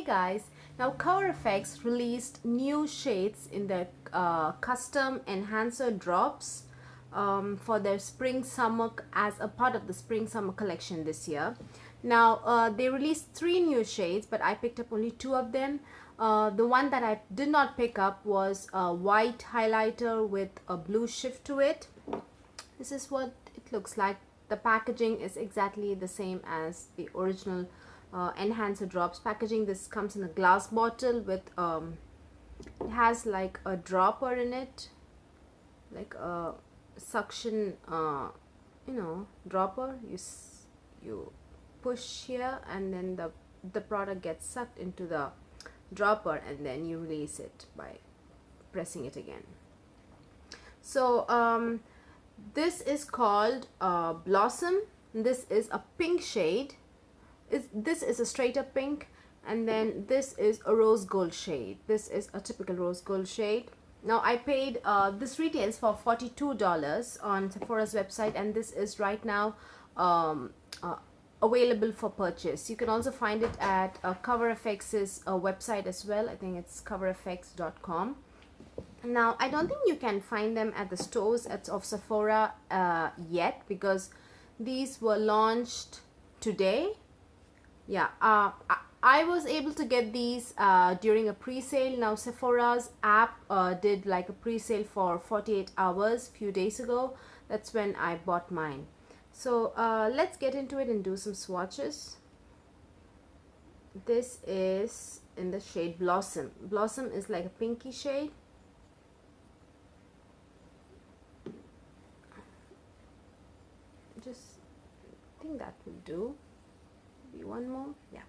Hey guys, now Cover FX released new shades in their custom enhancer drops for their spring summer as a part of the spring summer collection this year. Now they released 3 new shades, but I picked up only 2 of them. The one that I did not pick up was a white highlighter with a blue shift to it. This is what it looks like. The packaging is exactly the same as the original enhancer drops packaging. This comes in a glass bottle with it has like a dropper in it, like a suction dropper. You push here and then the product gets sucked into the dropper and then you release it by pressing it again. So this is called Blossom. This is a pink shade. This is a straight up pink, and then this is a rose gold shade. This is a typical rose gold shade. Now I paid this retails for $42 on Sephora's website, and this is right now available for purchase. You can also find it at Cover FX's website as well. I think it's coverfx.com. Now I don't think you can find them at the stores of Sephora yet, because these were launched today. Yeah, I was able to get these during a pre-sale. Now Sephora's app did like a pre-sale for 48 hours few days ago. That's when I bought mine. So let's get into it and do some swatches. This is in the shade Blossom. Blossom is like a pinky shade. Just think that will do. Maybe one more. Yeah.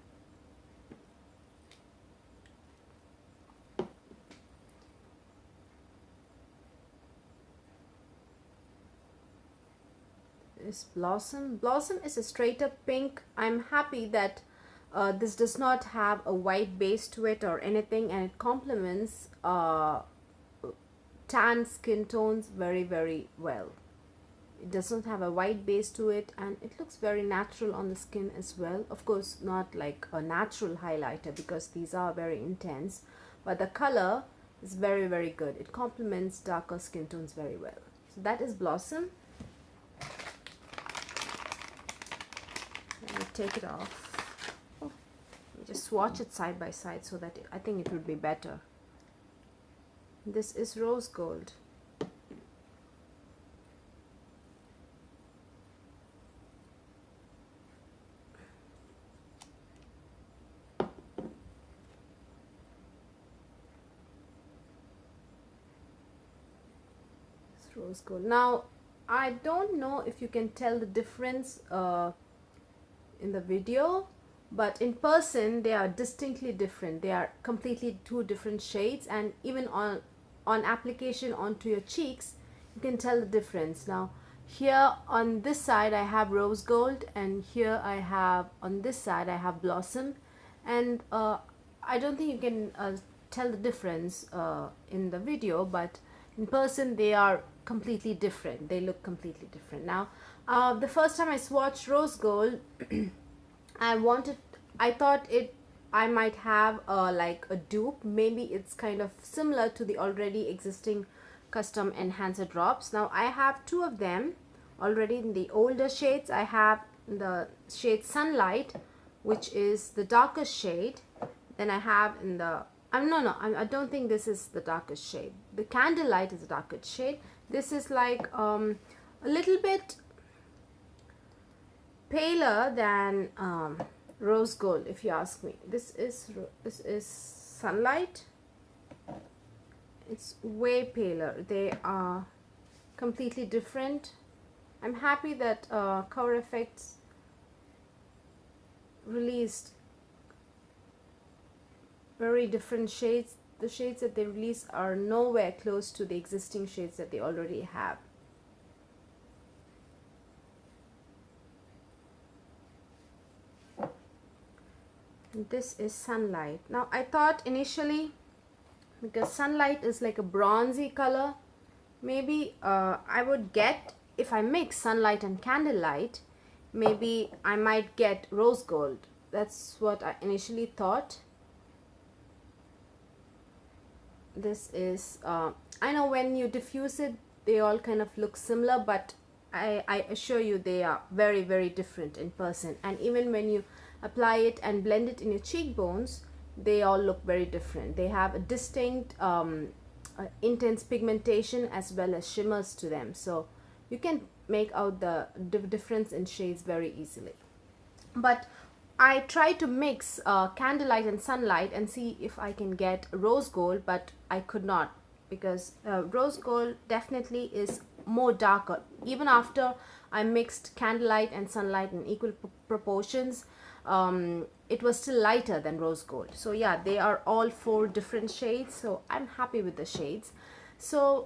This Blossom. Blossom is a straight up pink. I'm happy that this does not have a white base to it or anything, and it complements tan skin tones very, very well. It does not have a white base to it, and it looks very natural on the skin as well. Of course, not like a natural highlighter because these are very intense, but the color is very, very good. It complements darker skin tones very well. So that is Blossom. Let me take it off. Oh, let me just swatch it side by side so that I think it would be better. This is Rose Gold. Rose gold. Now I don't know if you can tell the difference in the video, but in person they are distinctly different. They are completely 2 different shades, and even on application onto your cheeks you can tell the difference. Now here on this side I have Rose Gold, and here I have on this side I have Blossom, and I don't think you can tell the difference in the video, but in person they are completely different. They look completely different. Now the first time I swatched Rose Gold I thought I might have like a dupe. Maybe it's kind of similar to the already existing custom enhancer drops. Now I have 2 of them already in the older shades. I have the shade Sunlight, which is the darkest shade. Then I have in the I don't think this is the darkest shade. The Candlelight is the darkest shade. This is like a little bit paler than Rose Gold, if you ask me. This is Sunlight. It's way paler. They are completely different. I'm happy that Cover FX released very different shades. The shades that they release are nowhere close to the existing shades that they already have. And this is Sunlight. Now I thought initially, because Sunlight is like a bronzy color, maybe I would get, if I mix Sunlight and Candlelight, maybe I might get Rose Gold. That's what I initially thought. This is I know when you diffuse it they all kind of look similar, but I assure you they are very, very different in person. And even when you apply it and blend it in your cheekbones, they all look very different. They have a distinct intense pigmentation as well as shimmers to them, so you can make out the difference in shades very easily. But I tried to mix candlelight and sunlight and see if I can get rose gold, but I could not, because rose gold definitely is more darker. Even after I mixed candlelight and sunlight in equal proportions, it was still lighter than rose gold. So yeah, they are all 4 different shades, so I'm happy with the shades. So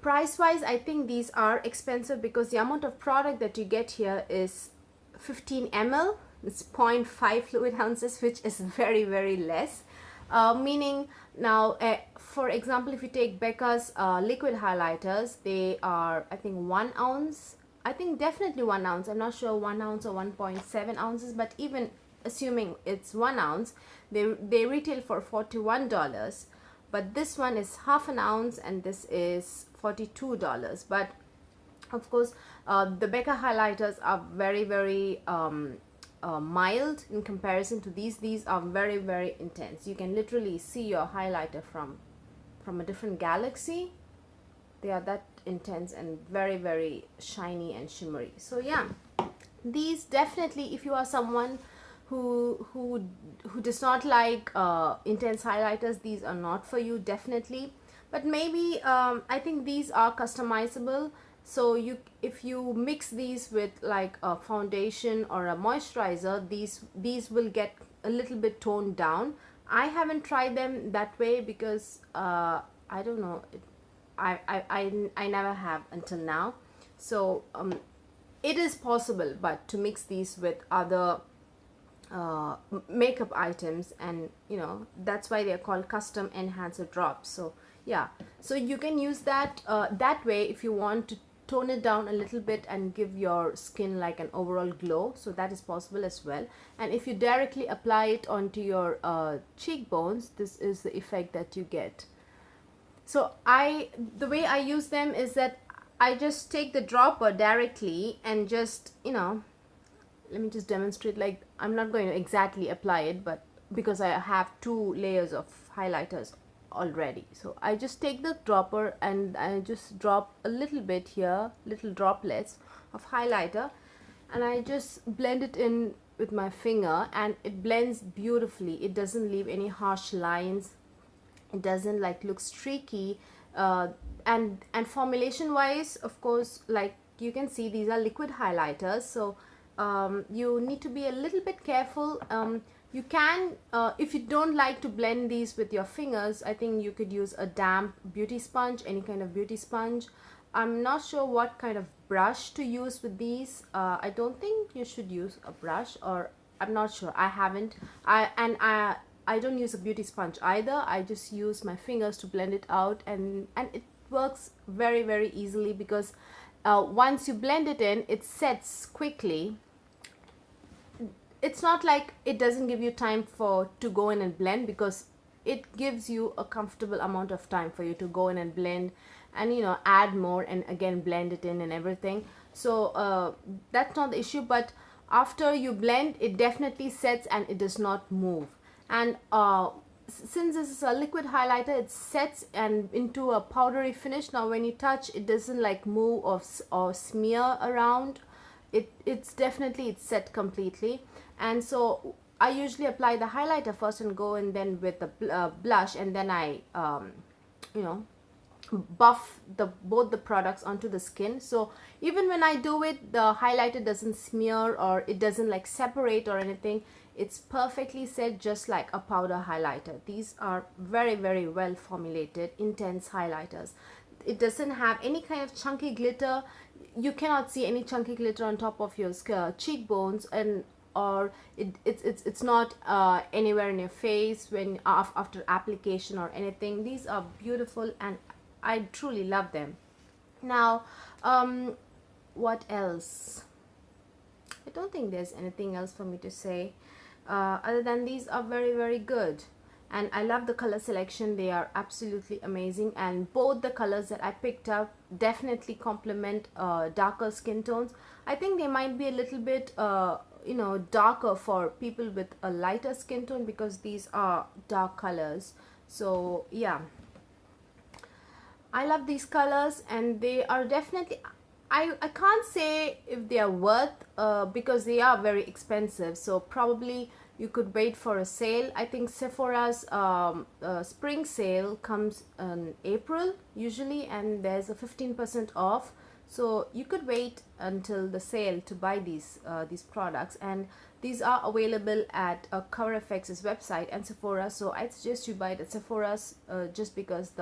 price wise, I think these are expensive because the amount of product that you get here is 15 ml. It's 0.5 fluid ounces, which is very, very less. Meaning now, for example, if you take Becca's liquid highlighters, they are, I think, 1 ounce. I think definitely 1 ounce. I'm not sure 1 ounce or 1.7 ounces, but even assuming it's 1 ounce, they retail for $41. But this one is half an ounce and this is $42. But of course, the Becca highlighters are very, very mild in comparison to these. These are very, very intense. You can literally see your highlighter from a different galaxy. They are that intense and very, very shiny and shimmery. So yeah, these definitely, if you are someone who does not like intense highlighters, these are not for you, definitely. But maybe I think these are customizable. So if you mix these with like a foundation or a moisturizer, these will get a little bit toned down. I haven't tried them that way because I don't know, I never have until now. So it is possible, but to mix these with other makeup items, and you know, that's why they're called custom enhancer drops. So yeah, so you can use that that way if you want to tone it down a little bit and give your skin like an overall glow. So that is possible as well. And if you directly apply it onto your cheekbones, this is the effect that you get. So the way I use them is that I just take the dropper directly and just, you know, let me just demonstrate. Like, I'm not going to exactly apply it, but because I have 2 layers of highlighters already, so I just take the dropper and I just drop a little bit here, little droplets of highlighter, and I just blend it in with my finger, and it blends beautifully. It doesn't leave any harsh lines, it doesn't like look streaky, and formulation wise, of course, like you can see, these are liquid highlighters, so you need to be a little bit careful. You can, if you don't like to blend these with your fingers, I think you could use a damp beauty sponge, any kind of beauty sponge. I'm not sure what kind of brush to use with these. I don't think you should use a brush, or I'm not sure. I haven't. I don't use a beauty sponge either. I just use my fingers to blend it out, and it works very, very easily because once you blend it in, it sets quickly. It's not like it doesn't give you time to go in and blend, because it gives you a comfortable amount of time for you to go in and blend and, you know, add more and again blend it in and everything. So that's not the issue. But after you blend, it definitely sets and it does not move. And since this is a liquid highlighter, it sets and into a powdery finish. Now when you touch, it doesn't like move or smear around. It's set completely. And so I usually apply the highlighter first and go in then with the blush, and then I you know, buff both the products onto the skin. So even when I do it, the highlighter doesn't smear or it doesn't like separate or anything. It's perfectly set, just like a powder highlighter. These are very, very well formulated intense highlighters. It doesn't have any kind of chunky glitter. You cannot see any chunky glitter on top of your cheekbones, and or it's not anywhere in your face when after application or anything. These are beautiful and I truly love them. Now what else? I don't think there's anything else for me to say other than these are very, very good. and I love the color selection. They are absolutely amazing, and both the colors that I picked up definitely complement darker skin tones. I think they might be a little bit you know, darker for people with a lighter skin tone because these are dark colors. So yeah, I love these colors, and they are definitely, I can't say if they are worth because they are very expensive, so probably you could wait for a sale. I think Sephora's spring sale comes in April usually, and there's a 15% off, so you could wait until the sale to buy these products. And these are available at Cover FX's website and Sephora, so I suggest you buy it at Sephora's just because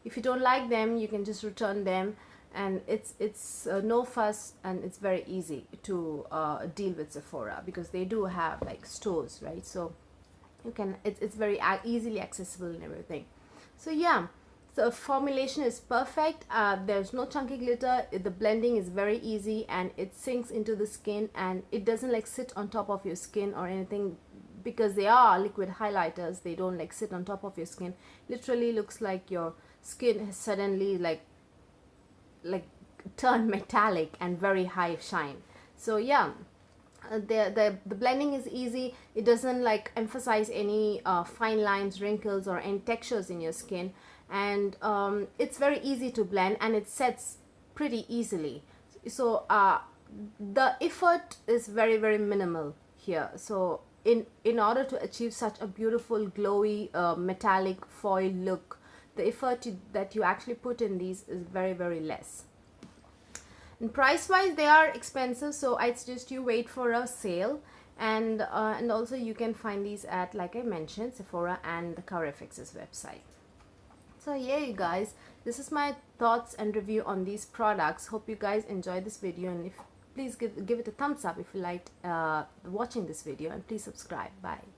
if you don't like them, you can just return them, and it's no fuss, and it's very easy to deal with Sephora because they do have like stores, right? So you can, it's very easily accessible and everything. So yeah, the formulation is perfect. There's no chunky glitter. The blending is very easy, and it sinks into the skin, and it doesn't like sit on top of your skin or anything, because they are liquid highlighters. They don't like sit on top of your skin. Literally looks like your skin has suddenly like turned metallic and very high shine. So yeah, the blending is easy. It doesn't like emphasize any fine lines, wrinkles, or any textures in your skin, and it's very easy to blend, and it sets pretty easily. So the effort is very, very minimal here. So in order to achieve such a beautiful glowy metallic foil look, the effort that you actually put in these is very, very less. And price wise, they are expensive, so I suggest you wait for a sale. And also you can find these at, like I mentioned, Sephora and the Cover FX's website. So yeah, you guys, this is my thoughts and review on these products. Hope you guys enjoyed this video, and if please give it a thumbs up if you liked watching this video, and please subscribe. Bye.